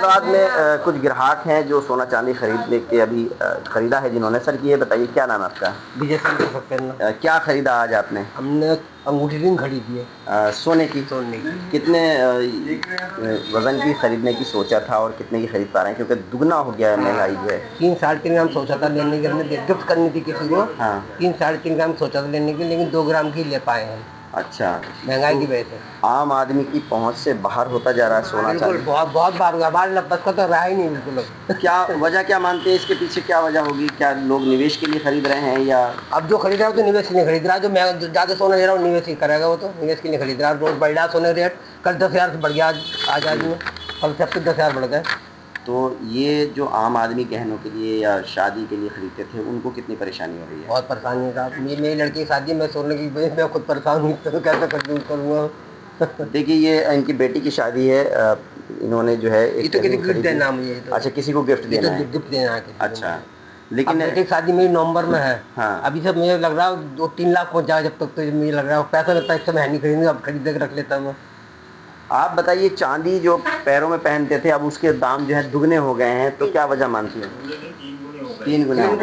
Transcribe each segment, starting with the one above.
मुरादाबाद में कुछ ग्राहक हैं जो सोना चांदी खरीदने के अभी खरीदा है जिन्होंने। सर ये बताइए क्या नाम है आपका? विजय शंकर सत्येंद्र। क्या खरीदा आज आपने? हमने अंगूठी रिंग खरीदी है। सोने की? सोने की। कितने वजन की खरीदने की सोचा था और कितने की खरीद पा रहे हैं, क्योंकि दुगना हो गया है महंगाई जो है? 3 साढ़े 3 ग्राम सोचा था लेने की, हमने गिफ्ट करनी थी किसी को। हाँ। 3 साढ़े 3 ग्राम सोचा था लेने की, लेकिन 2 ग्राम की ले पाए हैं। अच्छा, महंगाई की वजह से आम आदमी की पहुंच से बाहर होता जा रहा है सोना बिल्कुल। चांदी। बहुत बार हुआ, हमारे लगभग का तो रहा ही नहीं बिल्कुल। क्या वजह क्या मानते हैं इसके पीछे, क्या वजह होगी? क्या लोग निवेश के लिए खरीद रहे हैं या? अब जो खरीद रहा है तो निवेश के लिए खरीद रहा है, जो ज़्यादा सोना ले रहा है निवेश ही करेगा, वो तो निवेश के लिए खरीद रहा है। रोज बढ़ रहा है सोने रेट, कल 10,000 से बढ़ गया, आज में कल से अब तक 10,000 बढ़ गए। तो ये जो आम आदमी गहनों के लिए या शादी के लिए खरीदते थे उनको कितनी परेशानी हो रही है? बहुत परेशानी है साहब। मेरी लड़की की शादी में सोने की वजह से मैं खुद परेशान हूँ, तो कैसे करूँगा। देखिए ये इनकी बेटी की शादी है, इन्होंने जो है ये तो किसी को गिफ्ट देना मुझे तो। अच्छा, किसी को गिफ्ट देना है? गिफ्ट देना है। अच्छा, लेकिन बेटी की शादी मेरी नवंबर में है। हाँ। अभी सब मुझे लग रहा है 2-3 लाख पहुँच जाए जब तक, तो मुझे लग रहा है पैसा लगता है, मैं नहीं खरीदूंगा, अब खरीद के रख लेता मैं। आप बताइए, चांदी जो पैरों में पहनते थे अब उसके दाम जो है दुगने हो गए हैं, तो क्या वजह मानती हैं? 3 गुना हो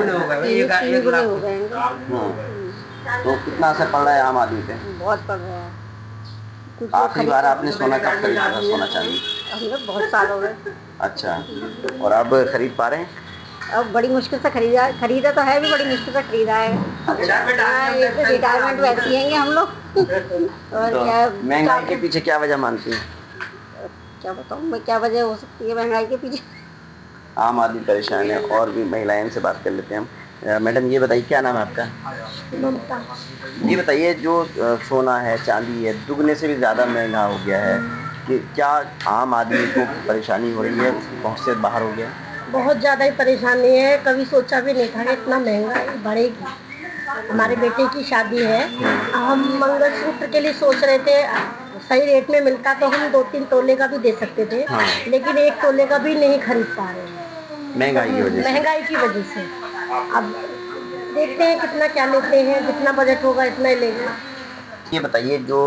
गए। तो कितना असर पड़ रहा है आम आदमी पे? बहुत पड़ रहा है। आखिरी बार आपने सोना कब खरीदा था, सोना चांदी? हमने बहुत साल हो गए। अच्छा, और अब खरीद पा रहे हैं? अब बड़ी मुश्किल से खरीदा तो है भी, बड़ी मुश्किल से खरीदा है। ये तो रिटायरमेंट वैसी हैं हम लोग। और तो क्या महंगाई के पीछे क्या वजह मानती हैं? क्या बताऊँ मैं, क्या वजह हो सकती है महंगाई के पीछे? आम आदमी परेशान है। और भी महिलाएं से बात कर लेते हैं हम। मैडम ये बताइए क्या नाम है आपका? ममता। ये बताइए जो सोना है चांदी है दुगने से भी ज़्यादा महंगा हो गया है, कि क्या आम आदमी को परेशानी हो रही है, उसकी पहुँच से बाहर हो गया? बहुत ज़्यादा ही परेशानी है, कभी सोचा भी नहीं था कि इतना महंगाई बढ़ेगी। हमारे बेटे की शादी है, हम मंगलसूत्र के लिए सोच रहे थे, सही रेट में मिलता तो हम 2-3 तोले का भी दे सकते थे। हाँ। लेकिन 1 तोले का भी नहीं खरीद पा रहे हैं महंगाई की वजह से। महंगाई की वजह से। अब देखते हैं कितना क्या लेते हैं, जितना बजट होगा इतना ही लेंगे। ये बताइए जो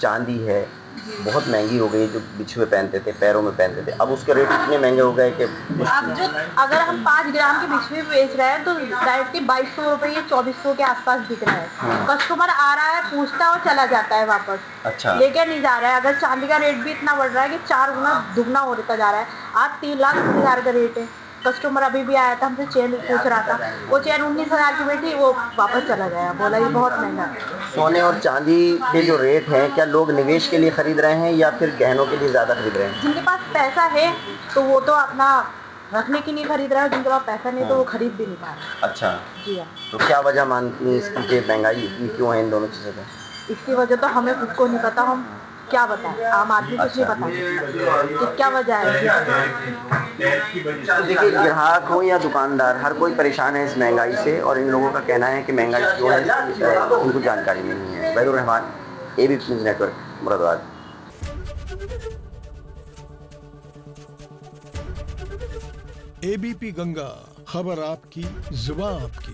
चांदी है बहुत महंगी हो गई, जो बिछुए पहनते थे पैरों में पहनते थे, अब उसके रेट इतने महंगे हो गए कि अब जो अगर हम 5 ग्राम के बिछुए बेच रहे हैं तो डायरेक्टली 2200 रुपये या 2400 के आसपास बिक रहा है। कस्टमर आ रहा है, पूछता है और चला जाता है वापस। अच्छा, लेके नहीं जा रहा है। अगर चांदी का रेट भी इतना बढ़ रहा है कि 4 गुना दुगना होता जा रहा है। आज 3,20,000 का रेट है। कस्टमर अभी भी आया था, हमसे चेन पूछ रहा था, वो चेन 19,000 की बैठी, वो वापस चला गया, बोला ये बहुत महंगा है। सोने और चांदी के जो रेट हैं, क्या लोग निवेश के लिए खरीद रहे हैं या फिर गहनों के लिए ज़्यादा खरीद रहे हैं? जिनके पास पैसा है तो वो तो अपना रखने के लिए खरीद रहा है, जिनके पास पैसा नहीं तो वो खरीद भी नहीं पा रहा। अच्छा, जी हाँ। तो क्या वजह मानती हैं इसकी कि महंगाई इतनी क्यों है इन दोनों चीज़ों का? इसकी वजह तो हमें खुद को नहीं पता, हम क्या बताएं, आम आदमी कुछ नहीं पता कि क्या वजह है। तो देखिए, ग्राहक हो या दुकानदार, हर कोई परेशान है इस महंगाई से, और इन लोगों का कहना है कि महंगाई क्यों है उनको जानकारी नहीं है। Wahidur Rahman, ABP news network, Moradabad. ABP Ganga, खबर आपकी, जुबान आपकी।